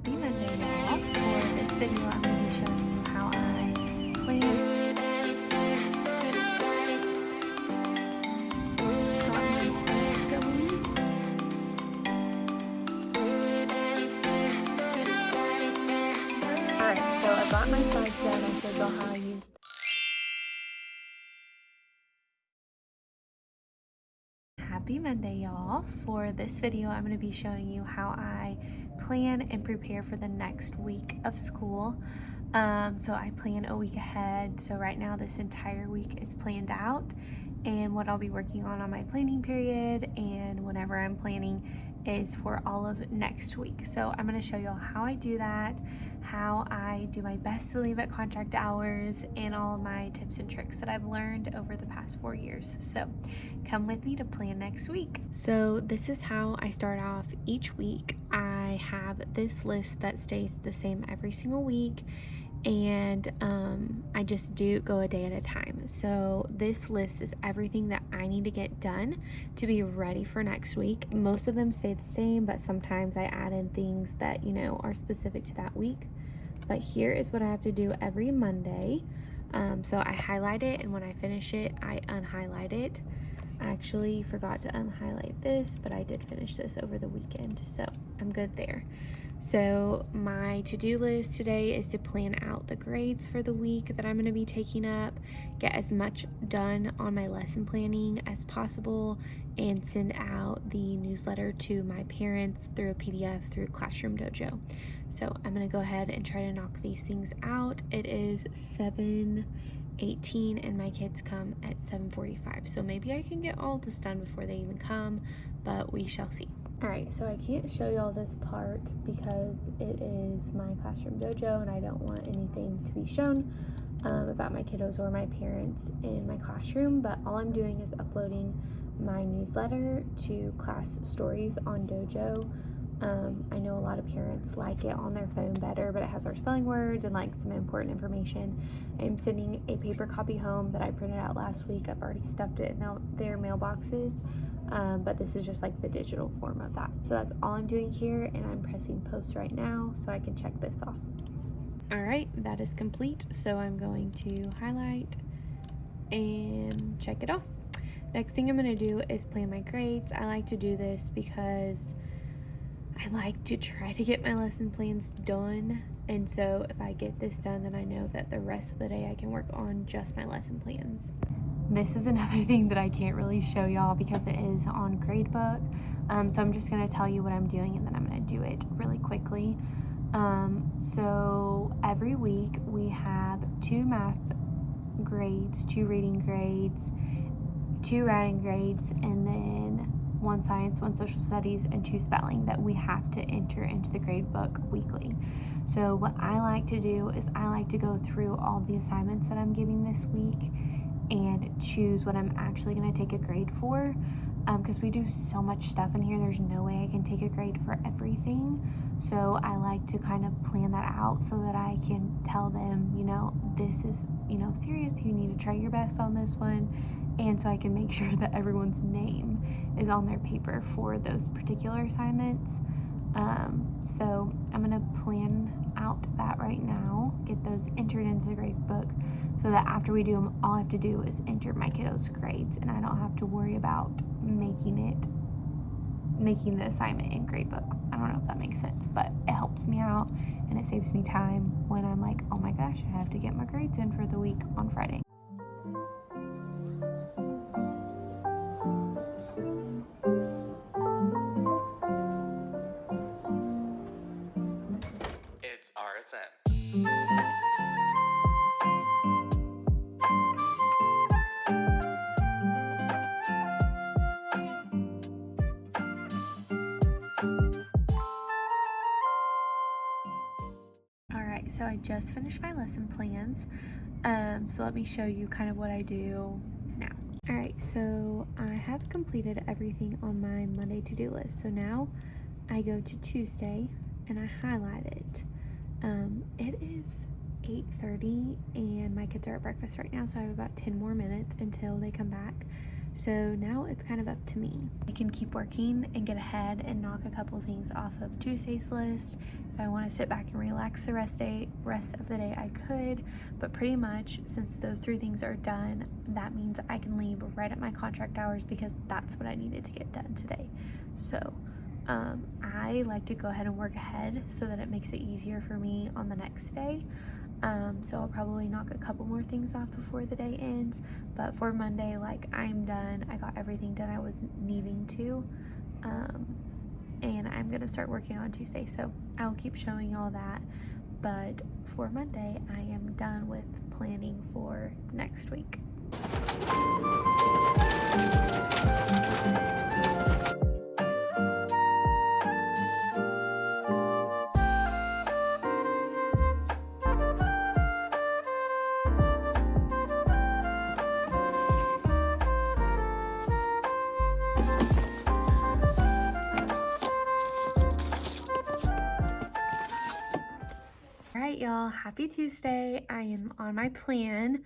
Happy Monday, y'all. For this video, I'm going to be showing you how I plan. Got my site going. Alright, so I got my slides set. I showed y'all how I used. Happy Monday, y'all. For this video, I'm going to be showing you how I plan and prepare for the next week of school. So I plan a week ahead. So right now this entire week is planned out, and what I'll be working on my planning period and whenever I'm planning is for all of next week. So I'm going to show y'all how I do that, how I do my best to leave at contract hours, and all of my tips and tricks that I've learned over the past 4 years. So come with me to plan next week. So this is how I start off each week. I have this list that stays the same every single week, and I just do go a day at a time. So this list is everything that I need to get done to be ready for next week. Most of them stay the same, but sometimes I add in things that, you know, are specific to that week. But here is what I have to do every Monday. So I highlight it, and when I finish it, I unhighlight it. I actually forgot to unhighlight this, but I did finish this over the weekend, so I'm good there. So my to-do list today is to plan out the grades for the week that I'm going to be taking up, get as much done on my lesson planning as possible, and send out the newsletter to my parents through a PDF through Classroom Dojo. So I'm going to go ahead and try to knock these things out. It is 7:18 and my kids come at 7:45, so maybe I can get all this done before they even come, but we shall see. Alright, so I can't show y'all this part because it is my Classroom Dojo and I don't want anything to be shown about my kiddos or my parents in my classroom, but all I'm doing is uploading my newsletter to Class Stories on Dojo. I know a lot of parents like it on their phone better, but it has our spelling words and like some important information. I'm sending a paper copy home that I printed out last week. I've already stuffed it in their mailboxes, but this is just like the digital form of that. So that's all I'm doing here, and I'm pressing post right now so I can check this off. Alright, that is complete, so I'm going to highlight and check it off. Next thing I'm going to do is plan my grades. I like to do this because I like to try to get my lesson plans done, and so if I get this done, then I know that the rest of the day I can work on just my lesson plans. This is another thing that I can't really show y'all because it is on Gradebook, so I'm just going to tell you what I'm doing and then I'm going to do it really quickly. So every week we have 2 math grades, 2 reading grades, 2 writing grades, and then 1 science, 1 social studies, and 2 spelling that we have to enter into the grade book weekly. So what I like to do is I like to go through all the assignments that I'm giving this week and choose what I'm actually going to take a grade for, because we do so much stuff in here, there's no way I can take a grade for everything. So I like to kind of plan that out so that I can tell them, you know, this is, you know, serious, you need to try your best on this one, and so I can make sure that everyone's name is on their paper for those particular assignments. So I'm going to plan out that right now, get those entered into the grade book, so that after we do them, all I have to do is enter my kiddos' grades, and I don't have to worry about making the assignment in grade book. I don't know if that makes sense, but it helps me out and it saves me time when I'm like, oh my gosh, I have to get my grades in for the week on Friday. It's RSM. Alright, so I just finished my lesson plans. So let me show you kind of what I do now. Alright, so I have completed everything on my Monday to-do list. So now I go to Tuesday and I highlight it. It is 8:30 and my kids are at breakfast right now, so I have about 10 more minutes until they come back. So now it's kind of up to me. I can keep working and get ahead and knock a couple things off of Tuesday's list. If I want to sit back and relax the rest of the day, I could, but pretty much since those 3 things are done, that means I can leave right at my contract hours because that's what I needed to get done today. So I like to go ahead and work ahead so that it makes it easier for me on the next day. So I'll probably knock a couple more things off before the day ends, but for Monday, like, I'm done. I got everything done I was needing to, and I'm gonna start working on Tuesday, so I'll keep showing all that. But for Monday, I am done with planning for next week. Alright, y'all, happy Tuesday. I am on my plan,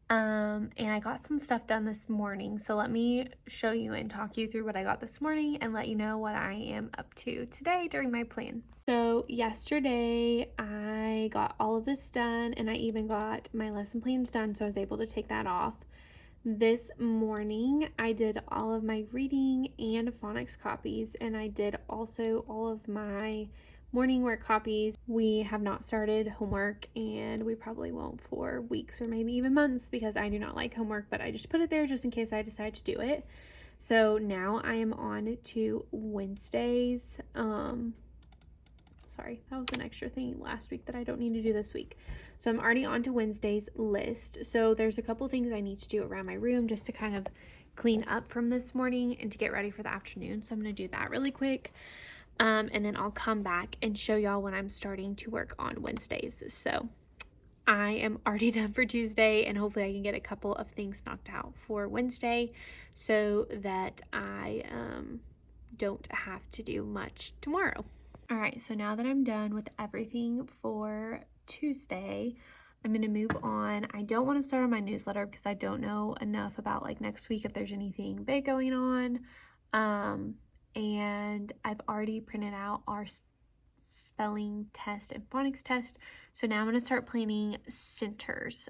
and I got some stuff done this morning. So let me show you and talk you through what I got this morning and let you know what I am up to today during my plan. So yesterday I got all of this done, and I even got my lesson plans done, so I was able to take that off. This morning I did all of my reading and phonics copies, and I did also all of my morning work copies. We have not started homework, and we probably won't for weeks or maybe even months because I do not like homework, but I just put it there just in case I decide to do it. So now I am on to Wednesdays. Sorry, that was an extra thing last week that I don't need to do this week. So I'm already on to Wednesday's list. So there's a couple things I need to do around my room just to kind of clean up from this morning and to get ready for the afternoon. So I'm going to do that really quick. And then I'll come back and show y'all when I'm starting to work on Wednesdays. So I am already done for Tuesday, and hopefully I can get a couple of things knocked out for Wednesday so that I don't have to do much tomorrow. All right, so now that I'm done with everything for Tuesday, I'm going to move on. I don't want to start on my newsletter because I don't know enough about like next week if there's anything big going on. And I've already printed out our spelling test and phonics test. So now I'm going to start planning centers.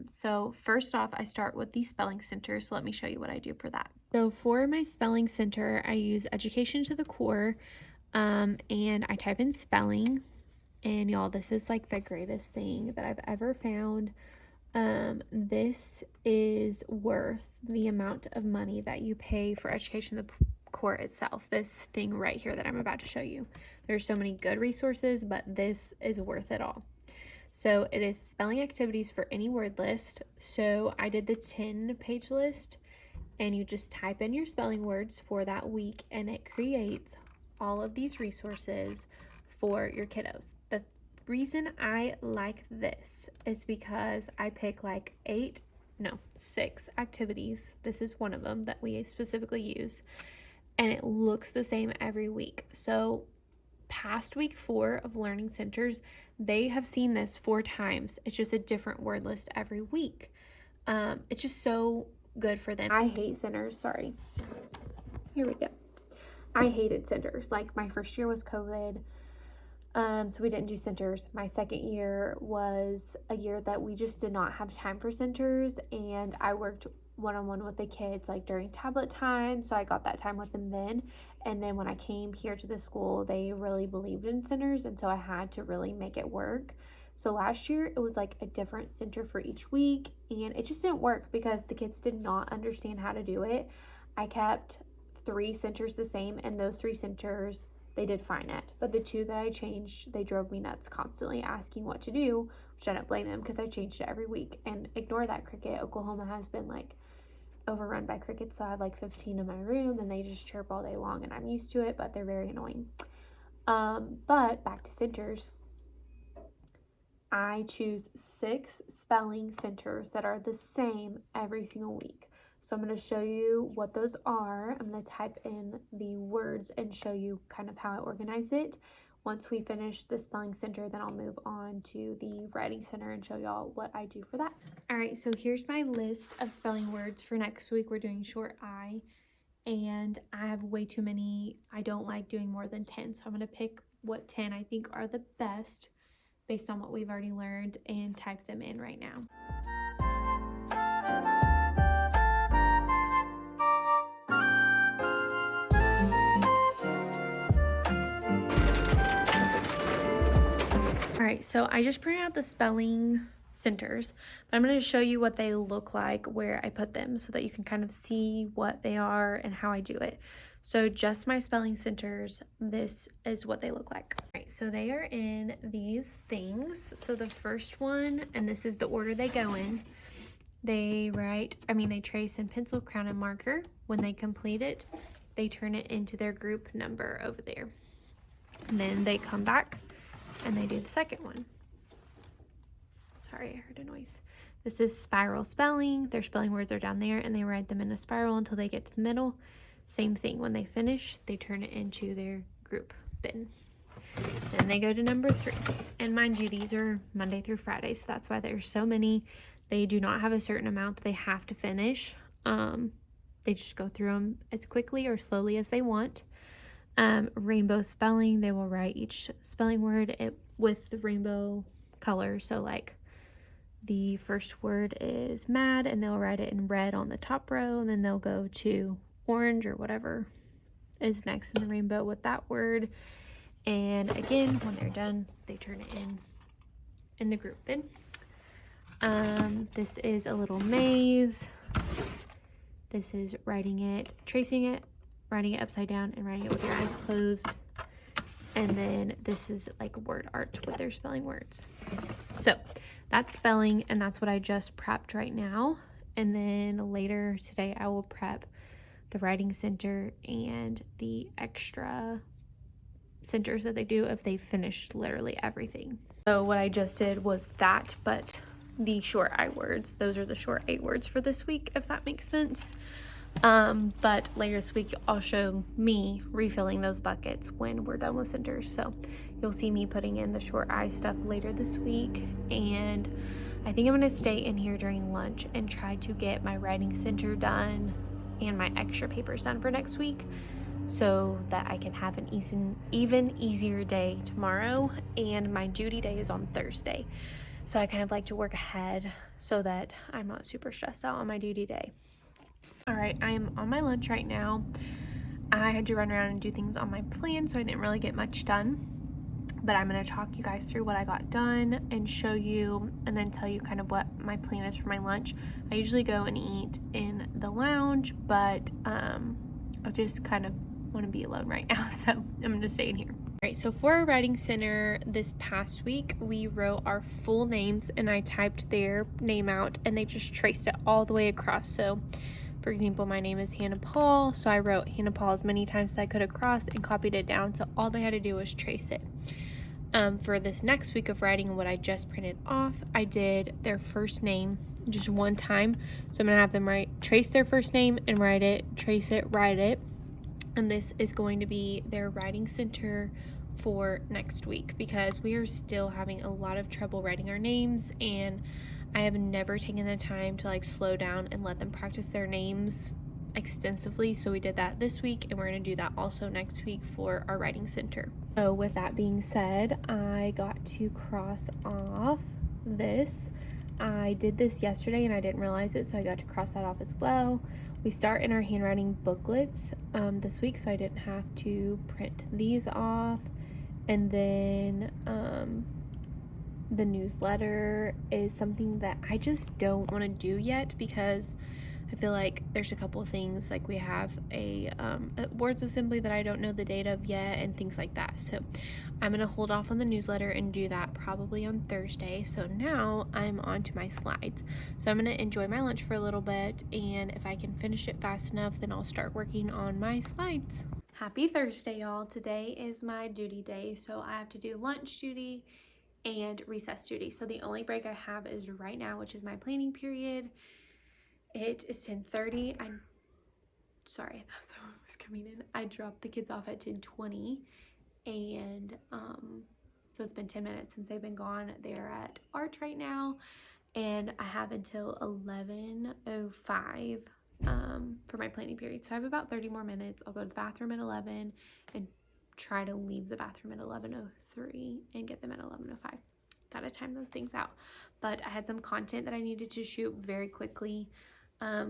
So first off, I start with the spelling center. So let me show you what I do for that. So for my spelling center, I use Education to the Core. And I type in spelling, and y'all, this is like the greatest thing that I've ever found. This is worth the amount of money that you pay for Education the Core itself. This thing right here that I'm about to show you. There's so many good resources, but this is worth it all. So it is spelling activities for any word list. So I did the 10-page list, and you just type in your spelling words for that week, and it creates all of these resources for your kiddos. The reason I like this is because I pick like 6 activities. This is one of them that we specifically use, and it looks the same every week. So past week 4 of Learning Centers, they have seen this 4 times. It's just a different word list every week. It's just so good for them. I hate centers, sorry. Here we go. I hated centers. Like, my first year was COVID, so we didn't do centers. My second year was a year that we just did not have time for centers, and I worked one-on-one with the kids like during tablet time, so I got that time with them then. And then when I came here to the school, they really believed in centers, and so I had to really make it work. So last year it was like a different center for each week, and it just didn't work because the kids did not understand how to do it. I kept 3 centers the same, and those 3 centers they did fine at, but the 2 that I changed, they drove me nuts, constantly asking what to do, which I don't blame them because I changed it every week. And ignore that cricket. Oklahoma has been like overrun by crickets, so I have like 15 in my room, and they just chirp all day long, and I'm used to it, but they're very annoying. But back to centers, I choose 6 spelling centers that are the same every single week. So I'm going to show you what those are. I'm going to type in the words and show you kind of how I organize it. once we finish the spelling center, then I'll move on to the writing center and show y'all what I do for that. All right, so here's my list of spelling words for next week. We're doing short I, and I have way too many. I don't like doing more than 10, so I'm going to pick what 10 I think are the best based on what we've already learned and type them in right now. All right, so I just printed out the spelling centers, but I'm going to show you what they look like where I put them so that you can kind of see what they are and how I do it. So just my spelling centers, this is what they look like. All right, so they are in these things. So the first one, and this is the order they go in, they trace in pencil, crayon, and marker. When they complete it, they turn it into their group number over there. And then they come back and they do the second one. Sorry, I heard a noise. This is spiral spelling. Their spelling words are down there, and they write them in a spiral until they get to the middle. Same thing. When they finish, they turn it into their group bin. Then they go to number 3. And mind you, these are Monday through Friday, so that's why there's so many. They do not have a certain amount that they have to finish. They just go through them as quickly or slowly as they want. Rainbow spelling, they will write each spelling word with the rainbow color. So like the first word is mad, and they'll write it in red on the top row, and then they'll go to orange or whatever is next in the rainbow with that word. And again, when they're done, they turn it in the group bin. This is a little maze. This is writing it, tracing it, writing it upside down, and writing it with your eyes closed. And then this is like word art with their spelling words. So that's spelling, and that's what I just prepped right now. And then later today I will prep the writing center and the extra centers that they do if they finished literally everything. So what I just did was that, but the short I words, those are the short 8 words for this week, if that makes sense. But later this week I'll show me refilling those buckets when we're done with centers. So you'll see me putting in the short I stuff later this week, and I think I'm going to stay in here during lunch and try to get my writing center done and my extra papers done for next week so that I can have an even easier day tomorrow. And my duty day is on Thursday, so I kind of like to work ahead so that I'm not super stressed out on my duty day. All right, I am on my lunch right now. I had to run around and do things on my plan, so I didn't really get much done. But I'm going to talk you guys through what I got done and show you, and then tell you kind of what my plan is for my lunch. I usually go and eat in the lounge, but I just kind of want to be alone right now, so I'm going to stay in here. All right, so for our writing center this past week, we wrote our full names, and I typed their name out, and they just traced it all the way across. So for example, my name is Hannah Paul, so I wrote Hannah Paul as many times as I could across and copied it down, so all they had to do was trace it. For this next week of writing what I just printed off, I did their first name just one time. So I'm going to have them trace their first name and write it, trace it, write it. And this is going to be their writing center for next week, because we are still having a lot of trouble writing our names, and I have never taken the time to like slow down and let them practice their names extensively. So we did that this week, and we're going to do that also next week for our writing center. So with that being said, I got to cross off this. I did this yesterday and I didn't realize it, so I got to cross that off as well. We start in our handwriting booklets this week, so I didn't have to print these off. And then the newsletter is something that I just don't want to do yet, because I feel like there's a couple of things, like we have a words assembly that I don't know the date of yet and things like that. So I'm going to hold off on the newsletter and do that probably on Thursday. So now I'm on to my slides. So I'm going to enjoy my lunch for a little bit, and if I can finish it fast enough, then I'll start working on my slides. Happy Thursday, y'all. Today is my duty day, so I have to do lunch duty and recess duty. So the only break I have is right now, which is my planning period. It is 10:30. Sorry, I thought someone was coming in. I dropped the kids off at 10:20, and so it's been 10 minutes since they've been gone. They're at art right now, and I have until 11:05 for my planning period. So I have about 30 more minutes. I'll go to the bathroom at 11 and try to leave the bathroom at 11:03 and get them at 11:05. Gotta time those things out. But I had some content that I needed to shoot very quickly,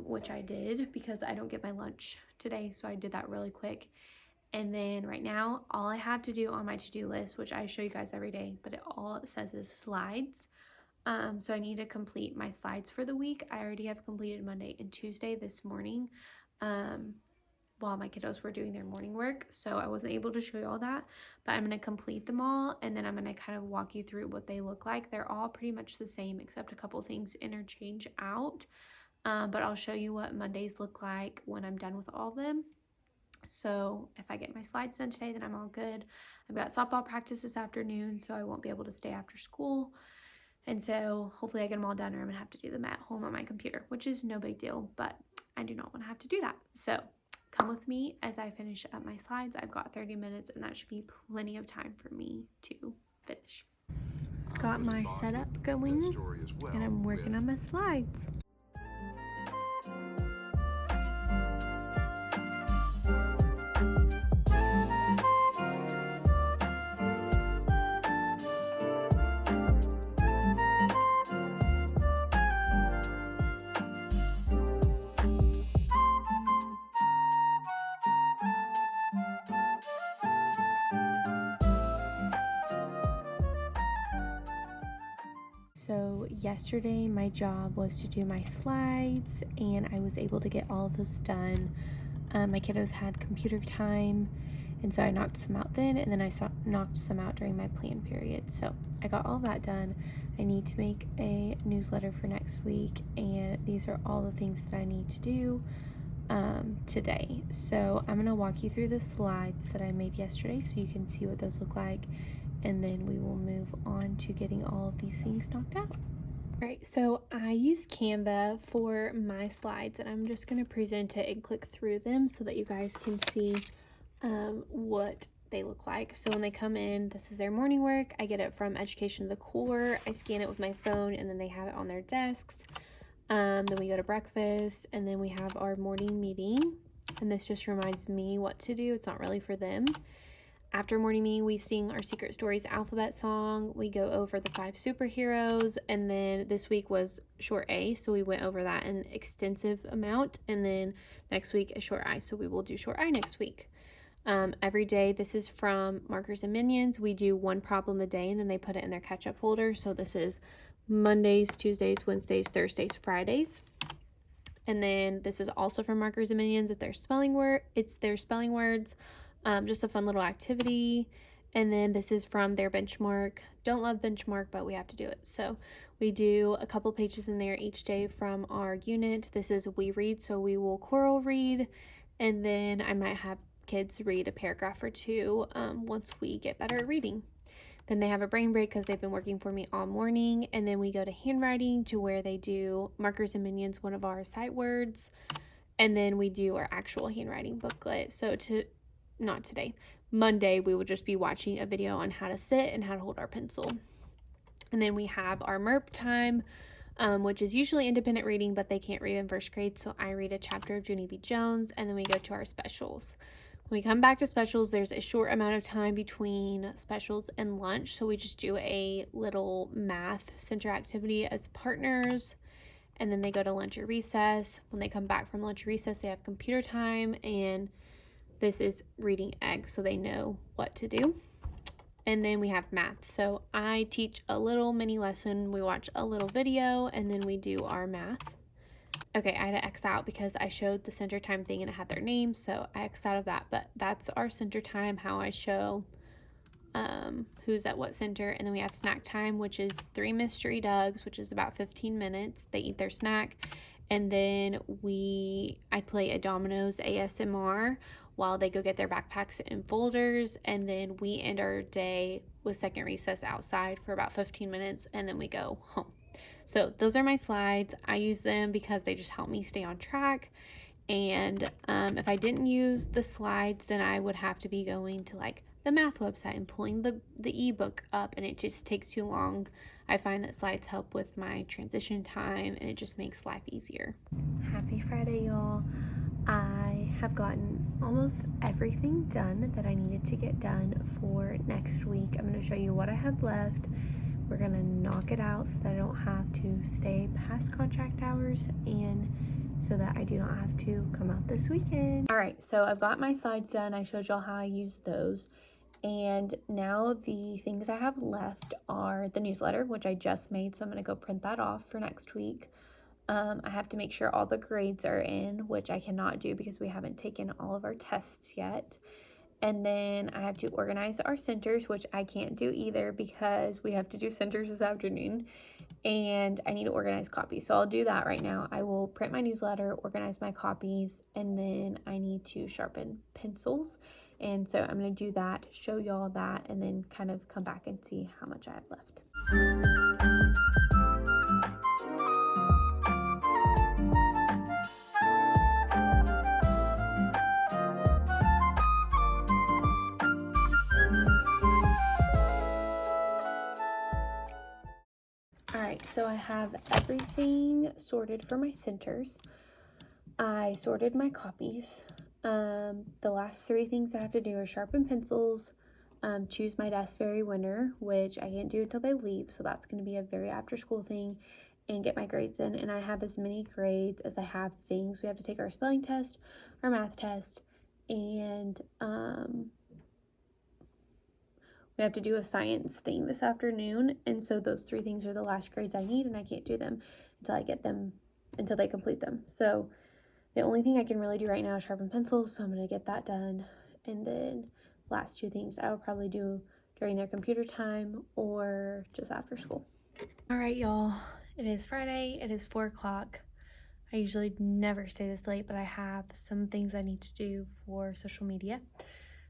which I did because I don't get my lunch today, so I did that really quick. And then right now, all I have to do on my to-do list, which I show you guys every day, but all it says is slides. So I need to complete my slides for the week. I already have completed Monday and Tuesday this morning while my kiddos were doing their morning work. So I wasn't able to show you all that, but I'm going to complete them all, and then I'm going to kind of walk you through what they look like. They're all pretty much the same except a couple things interchange out. But I'll show you what Mondays look like when I'm done with all of them. So if I get my slides done today, then I'm all good. I've got softball practice this afternoon, so I won't be able to stay after school. And so hopefully I get them all done, or I'm gonna have to do them at home on my computer, which is no big deal, but I do not want to have to do that. So come with me as I finish up my slides. I've got 30 minutes, and that should be plenty of time for me to finish. Got my setup going, and I'm working on my slides. So yesterday my job was to do my slides, and I was able to get all of those done. My kiddos had computer time, and so I knocked some out then, and then I knocked some out during my plan period. So I got all that done. I need to make a newsletter for next week, and these are all the things that I need to do today. So I'm gonna walk you through the slides that I made yesterday so you can see what those look like, and then we will move on to getting all of these things knocked out. All right, so I use Canva for my slides, and I'm just going to present it and click through them so that you guys can see what they look like. So when they come in, this is their morning work. I get it from Education to the Core. I scan it with my phone, and then they have it on their desks. Then we go to breakfast, and then we have our morning meeting, and this just reminds me what to do. It's not really for them. After morning meeting, we sing our Secret Stories alphabet song. We go over the 5 superheroes, and then this week was short A, so we went over that an extensive amount, and then next week is short I, so we will do short I next week. Every day, this is from Markers and Minions. We do 1 problem a day, and then they put it in their catch-up folder. So this is Mondays, Tuesdays, Wednesdays, Thursdays, Fridays. And then this is also from Markers and Minions. It's their spelling words. Just a fun little activity. And then this is from their benchmark. Don't love benchmark, but we have to do it. So we do a couple pages in there each day from our unit. This is We Read, so we will choral read, and then I might have kids read a paragraph or two once we get better at reading. Then they have a brain break because they've been working for me all morning, and then we go to handwriting, to where they do Markers and Minions, one of our sight words, and then we do our actual handwriting booklet. So not today, Monday, we will just be watching a video on how to sit and how to hold our pencil. And then we have our MERP time, which is usually independent reading, but they can't read in first grade, so I read a chapter of Junie B. Jones, and then we go to our specials. When we come back to specials, there's a short amount of time between specials and lunch, so we just do a little math center activity as partners, and then they go to lunch or recess. When they come back from lunch or recess, they have computer time, and this is reading eggs, so they know what to do. And then we have math. So I teach a little mini lesson, we watch a little video, and then we do our math. Okay, I had to X out because I showed the center time thing and it had their name, so I X'd out of that. But that's our center time, how I show who's at what center. And then we have snack time, which is 3 mystery Dougs, which is about 15 minutes. They eat their snack, and then I play a Domino's ASMR while they go get their backpacks and folders, and then we end our day with second recess outside for about 15 minutes, and then we go home. So those are my slides. I use them because they just help me stay on track, and if I didn't use the slides, then I would have to be going to like the math website and pulling the ebook up, and it just takes too long. I find that slides help with my transition time, and it just makes life easier. Happy Friday, y'all. I have gotten almost everything done that I needed to get done for next week. I'm going to show you what I have left. We're going to knock it out so that I don't have to stay past contract hours, and so that I do not have to come out this weekend. All right, so I've got my slides done. I showed y'all how I used those. And now the things I have left are the newsletter, which I just made, so I'm going to go print that off for next week. I have to make sure all the grades are in, which I cannot do because we haven't taken all of our tests yet. And then I have to organize our centers, which I can't do either because we have to do centers this afternoon. And I need to organize copies. So I'll do that right now. I will print my newsletter, organize my copies, and then I need to sharpen pencils. And so I'm going to do that, show y'all that, and then kind of come back and see how much I have left. Alright, so I have everything sorted for my centers. I sorted my copies. The last three things I have to do are sharpen pencils, choose my Desk Fairy winner, which I can't do until they leave, so that's going to be a very after school thing, and get my grades in. And I have as many grades as I have things. We have to take our spelling test, our math test, and we have to do a science thing this afternoon, and so those three things are the last grades I need, and I can't do them until I get them, until they complete them. So the only thing I can really do right now is sharpen pencils, so I'm going to get that done. And then last two things I will probably do during their computer time or just after school. All right, y'all. It is Friday. It is 4 o'clock. I usually never stay this late, but I have some things I need to do for social media.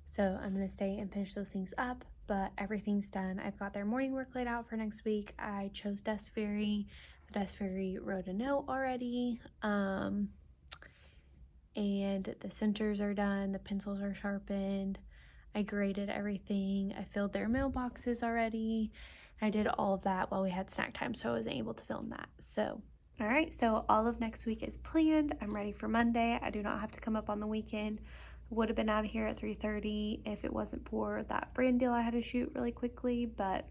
So I'm going to stay and finish those things up, but everything's done. I've got their morning work laid out for next week. I chose Desk Fairy. The Desk Fairy wrote a note already. And the centers are done, the pencils are sharpened, I graded everything, I filled their mailboxes already. I did all of that while we had snack time, so I wasn't able to film that. So, all right, so all of next week is planned. I'm ready for Monday. I do not have to come up on the weekend. I would have been out of here at 3:30 if it wasn't for that brand deal I had to shoot really quickly, but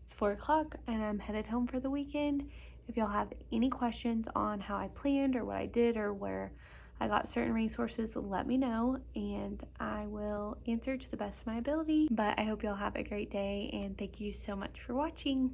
it's 4 o'clock and I'm headed home for the weekend. If y'all have any questions on how I planned or what I did or where I got certain resources, let me know and I will answer to the best of my ability. But I hope y'all have a great day and thank you so much for watching.